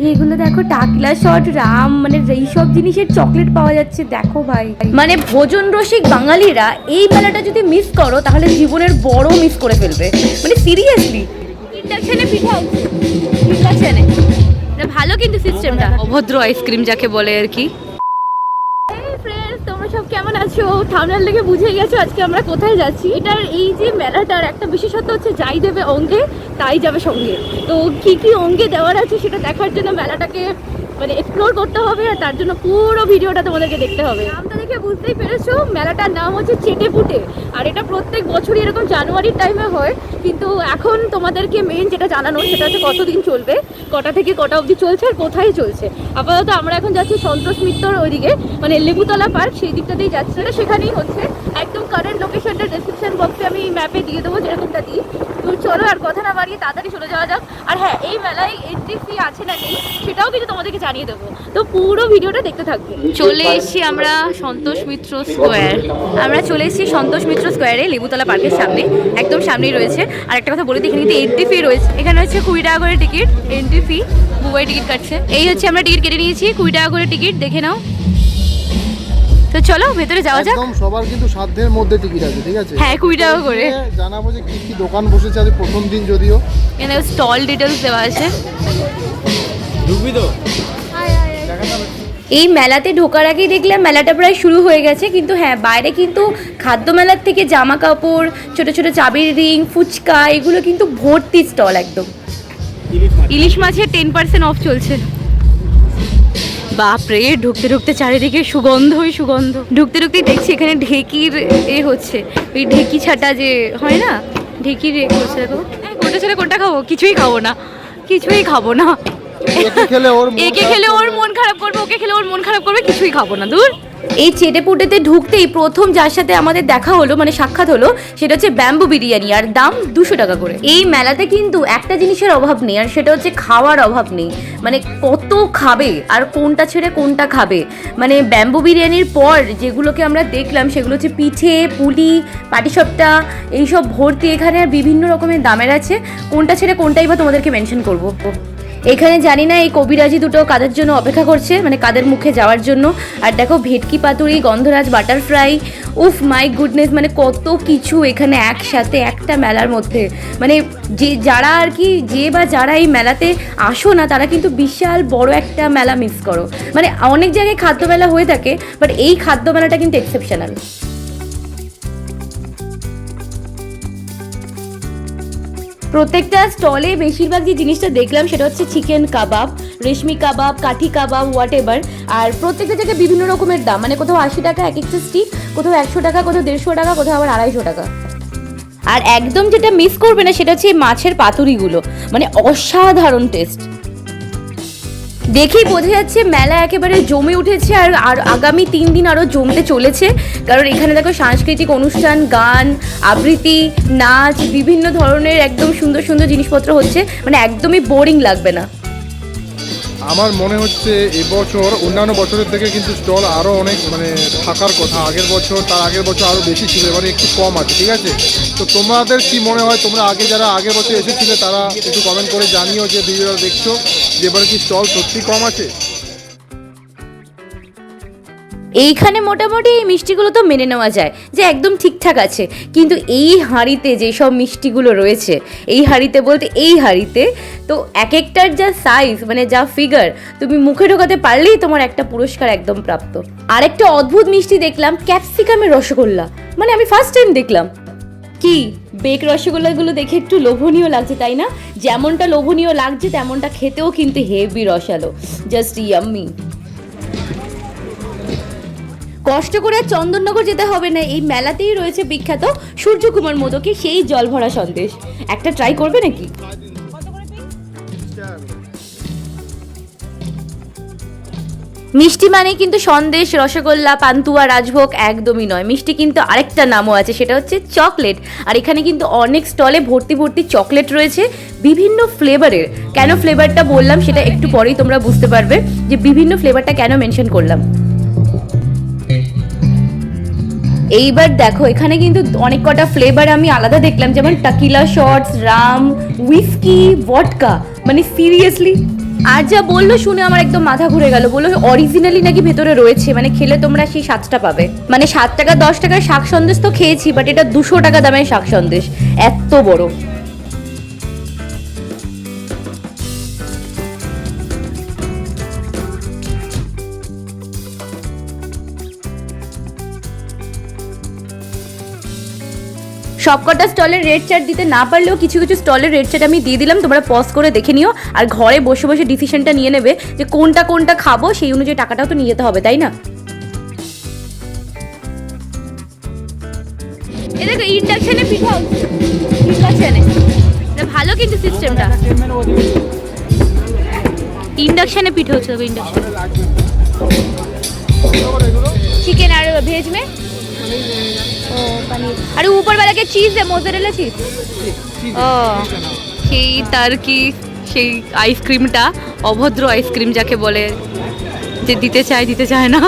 এগুলো দেখো, টাকলা শট, রাম, মানে এইসব জিনিসের চকলেট পাওয়া যাচ্ছে। দেখো ভাই, মানে ভোজন রসিক বাঙালিরা এই মেলাটা যদি মিস করো তাহলে জীবনের বড় মিস করে ফেলবে, মানে সিরিয়াসলি। ইন্ডাকশনে পিঠা হচ্ছে, ইন্ডাকশনে ভালো কিন্তু সিস্টেমটা। অভদ্র আইসক্রিম যাকে বলে আর কি। তোমরা সব কেমন আছো? থামনেল দেখে বুঝে গেছো আজকে আমরা কোথায় যাচ্ছি। এটার এই যে মেলাটার একটা বিশেষত্ব হচ্ছে যাই দেবে অঙ্গে তাই যাবে সঙ্গে। তো কি কি অঙ্গে দেওয়ার আছে সেটা দেখার জন্য মেলাটাকে মানে এক্সপ্লোর করতে হবে, আর তার জন্য পুরো ভিডিওটা তোমাদেরকে দেখতে হবে। নামটা দেখে বুঝতেই পেরেছো, মেলাটার নাম হচ্ছে চেটেপুটে। আর এটা প্রত্যেক বছরই এরকম জানুয়ারির টাইমে হয়, কিন্তু এখন তোমাদেরকে মেন যেটা জানানোর সেটা হচ্ছে কতদিন চলবে, কটা থেকে কটা অবধি চলছে আর কোথায় চলছে। আপাতত আমরা এখন যাচ্ছি সন্তোষ মিত্রর ওইদিকে, মানে লেবুতলা পার্ক, সেই দিকটাতেই যাচ্ছি। সেখানেই হচ্ছে একদম কারেন্ট লোকেশনটা ডেসক্রিপশন বক্সে আমি ম্যাপে দিয়ে দেবো, যেরকমটা দিই। তো চলো আর কথা না বাড়িয়ে তাড়াতাড়ি চলে যাওয়া যাক। আর হ্যাঁ, এই মেলায় এন্ট্রি ফি আছে না নেই সেটাও কিন্তু তোমাদেরকে জানিয়ে দেবো, তো পুরো ভিডিওটা দেখতে থাকবে। চলে এসেছি আমরা সন্তোষ মিত্র স্কোয়ার। আমরা চলে এসেছি সন্তোষ মিত্র স্কোয়ারে, লেবুতলা পার্কের সামনে, একদম সামনেই রয়েছে। আর একটা কথা বলে দিই, এখানে কিন্তু এন্ট্রি ফি রয়েছে। এখানে হচ্ছে 20 টাকা করে ticket, entry fee. Bubai ticket কাটছে। এই হচ্ছে আমরা টিকিট কেটে নিয়েছি, 20 টাকা করে টিকিট, দেখে নাও। তো চলো ভেতরে যাওয়া যাক। একদম সবার কিন্তু সাধ্যের মধ্যে টিকিট আছে, ঠিক আছে? হ্যাঁ, 20 টাকা করে। জানাবো যে কি কি দোকান বসেছে আজ প্রথম দিন, যদিও এখানে স্টল ডিটেলস দেওয়া আছে। ঢুকবি তো? এই মেলাতে ঢোকার আগেই দেখলাম মেলাটা প্রায় শুরু হয়ে গেছে, কিন্তু হ্যাঁ, বাইরে কিন্তু খাদ্য মেলার থেকে জামা কাপড়, ছোট ছোট চাবির রিং, ফুচকা, এগুলো কিন্তু ভর্তি স্টল একদম। ইলিশ মাছের 10% অফ চলছে। বাপরে, ঢুকতে ঢুকতে চারিদিকে সুগন্ধই সুগন্ধ। ঢুকতে ঢুকতেই দেখছি এখানে ঢেকির হচ্ছে, ওই ঢেকি ছাটা যে হয় না, ঢেকির করছে। দেখো, কোনটা ছেড়ে কোনটা খাবো? কিছুই খাবো না, কিছুই খাবো না। একে খেলে ওর মন খারাপ করবে, ওকে খেলে ওর মন খারাপ করবে, কিছুই খাবো না, দূর। এই চেটেপুটেতে ঢুকতেই প্রথম যার সাথে আমাদের দেখা হলো, মানে সাক্ষাৎ হলো, সেটা হচ্ছে ব্যাম্বু বিরিয়ানি, আর দাম 200 টাকা করে। এই মেলাতে কিন্তু একটা জিনিসের অভাব নেই, আর সেটা হচ্ছে খাওয়ার অভাব নেই। মানে কত খাবে আর কোনটা ছেড়ে কোনটা খাবে। মানে ব্যাম্বু বিরিয়ানির পর যেগুলোকে আমরা দেখলাম সেগুলো হচ্ছে পিঠে, পুলি, পাটিসাপটা, এইসব ভর্তি এখানে, আর বিভিন্ন রকমের দামের আছে। কোনটা ছেড়ে কোনটাই বা তোমাদেরকে মেনশন করবো। এখানে জানি না এই কবিরাজি দুটো কাদের জন্য অপেক্ষা করছে, মানে কাদের মুখে যাওয়ার জন্য। আর দেখো, ভেটকি পাতুরি, গন্ধরাজ বাটারফ্রাই, উফ মাই গুডনেস, মানে কত কিছু এখানে একসাথে একটা মেলার মধ্যে। মানে যারা আর কি, যারা এই মেলাতে আসো না, তারা কিন্তু বিশাল বড় একটা মেলা মিস করো। মানে অনেক জায়গায় খাদ্য মেলা হয়ে থাকে, বাট এই খাদ্য মেলাটা কিন্তু এক্সেপশনাল। প্রত্যেকটা স্টলে বেশিরভাগ যে জিনিসটা দেখলাম সেটা হচ্ছে চিকেন কাবাব, রেশমি কাবাব, কাঠি কাবাব, হোয়াট এভার। আর প্রত্যেকটা জায়গায় বিভিন্ন রকমের দাম, মানে কোথাও 80 টাকা এক একটা স্টিক, কোথাও 100 টাকা, কোথাও 150 টাকা, কোথাও আবার 250 টাকা। আর একদম যেটা মিস করবে না সেটা হচ্ছে এই মাছের পাতুরিগুলো, মানে অসাধারণ টেস্ট। দেখেই বোঝা যাচ্ছে মেলা একেবারে জমে উঠেছে, আর আগামী 3 দিন আরও জমতে চলেছে। কারণ এখানে দেখো সাংস্কৃতিক অনুষ্ঠান, গান, আবৃত্তি, নাচ, বিভিন্ন ধরনের একদম সুন্দর সুন্দর জিনিসপত্র হচ্ছে, মানে একদমই বোরিং লাগবে না। আমার মনে হচ্ছে এবছর অন্যান্য বছরের থেকে কিন্তু স্টল আরও অনেক মানে থাকার কথা। আগের বছর, তার আগের বছর আরও বেশি ছিল, এবারে একটু কম আছে, ঠিক আছে? তো তোমাদের কি মনে হয়? তোমরা যারা আগের বছর এসেছিলে তারা একটু কমেন্ট করে জানিও যে ভিডিওটা দেখছো, যে এবারে কি স্টল সত্যি কম আছে। এইখানে মোটামুটি এই মিষ্টিগুলো তো মেনে নেওয়া যায় যে একদম ঠিকঠাক আছে, কিন্তু এই হাঁড়িতে যেসব মিষ্টিগুলো রয়েছে, এই হাঁড়িতে বলতে এই হাঁড়িতে তো এক একটার যা সাইজ, মানে যা ফিগার, তুমি মুখে ঢোকাতে পারলেই তোমার একটা পুরস্কার একদম প্রাপ্ত। আর একটা অদ্ভুত মিষ্টি দেখলাম, ক্যাপসিকামের রসগোল্লা, মানে আমি ফার্স্ট টাইম দেখলাম। কি বেক রসগোল্লাগুলো দেখে একটু লোভনীয় লাগছে, তাই না? যেমনটা লোভনীয় লাগছে তেমনটা খেতেও কিন্তু হেভি রসালো, জাস্ট ইয়াম্মি। কষ্ট করে চন্দননগর যেতে হবে না, এই মেলাতেই রয়েছে বিখ্যাত সূর্যকুমার মোদকের সেই জল ভরা সন্দেশ। একটা ট্রাই করবে নাকি? মিষ্টি মানে কিন্তু সন্দেশ, রসগোল্লা, পান্তুয়া, রাজভোগ একদমই নয়। মিষ্টি কিন্তু আরেকটা নামও আছে, সেটা হচ্ছে চকলেট। আর এখানে কিন্তু অনেক স্টলে ভর্তি ভর্তি চকলেট রয়েছে বিভিন্ন ফ্লেভারের। কেন ফ্লেভারটা বললাম সেটা একটু পরেই তোমরা বুঝতে পারবে, যে বিভিন্ন ফ্লেভারটা কেন মেনশন করলাম। এইবার দেখো, এখানে কিন্তু অনেক কটা ফ্লেভার আমি আলাদা দেখলাম, যেমন টাকিলা শটস, রাম, উইস্কি, ভডকা। মানে সিরিয়াসলি আর যা বললো শুনে আমার একদম মাথা ঘুরে গেল, বললো অরিজিনালি নাকি ভেতরে রয়েছে, মানে খেলে তোমরা সেই স্বাদটা পাবে। মানে 7 টাকা 10 টাকার শাক সন্দেশ তো খেয়েছি, বাট এটা 200 টাকা দামের শাক সন্দেশ, এত বড়। সবকটা স্টলের রেট চার্ট দিতে না পারলেও কিছু কিছু স্টলের রেট চার্ট আমি দিয়ে দিলাম, তোমরা পজ করে দেখে নিও আর ঘরে বসে বসে ডিসিশনটা নিয়ে নেবে যে কোনটা কোনটা খাবো, সেই অনুযায়ী টাকাটাও তো নিয়ে যেতে হবে, তাই না? এ দেখো ইন্ডাকশনে পিঠা হচ্ছে, ইন্ডাকশনে ভালো কিন্তু সিস্টেমটা, ইন্ডাকশনে পিঠা হচ্ছে। ইন্ডাকশন চিকেন আর ভেজ মে ও পনির, আর ऊपर वाला के चीज है मोज़रेला चीज। ও সেই তার কি সেই আইসক্রিমটা, অভদ্র আইসক্রিম যাকে বলে, যে দিতে চায় না।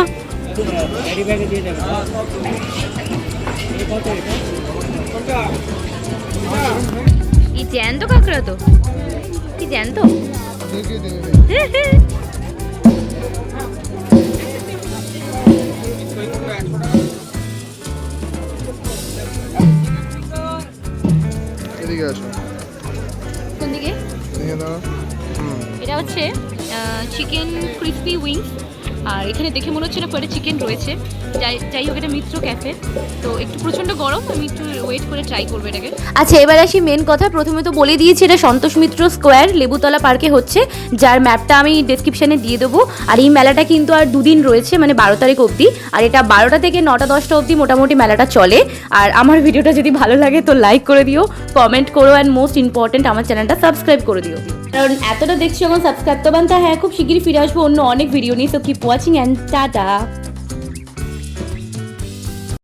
এই জ্যান্ত কাঁকড়া তো, কি জ্যান্ত? এদিকে আসো, কোন দিকে? এদিকে দাও। এটা হচ্ছে চিকেন ক্রিসপি উইংস, আর এখানে দেখে মনে হচ্ছে না পরে চিকেন রয়েছে। যাই হোক, এটা মিত্র ক্যাফে, তো একটু প্রচণ্ড গরম, আমি একটু ওয়েট করে ট্রাই করবো এটাকে। আচ্ছা, এবার আসি মেন কথা। প্রথমে তো বলে দিয়েছি এটা সন্তোষ মিত্র স্কোয়ার লেবুতলা পার্কে হচ্ছে, যার ম্যাপটা আমি ডেসক্রিপশানে দিয়ে দেবো। আর এই মেলাটা কিন্তু আর 2 দিন রয়েছে, মানে 12 তারিখ অবধি, আর এটা 12টা থেকে 9টা 10টা অবধি মোটামুটি মেলাটা চলে। আর আমার ভিডিওটা যদি ভালো লাগে তো লাইক করে দিও, কমেন্ট করো, অ্যান্ড মোস্ট ইম্পর্টেন্ট আমার চ্যানেলটা সাবস্ক্রাইব করে দিও, কারণ এতটা দেখছি যখন সাবস্ক্রাইব তো বানতা। হ্যাঁ, খুব শিগগিরই ফিরে আসবো অন্য অনেক ভিডিও নিয়ে। So keep watching and tata.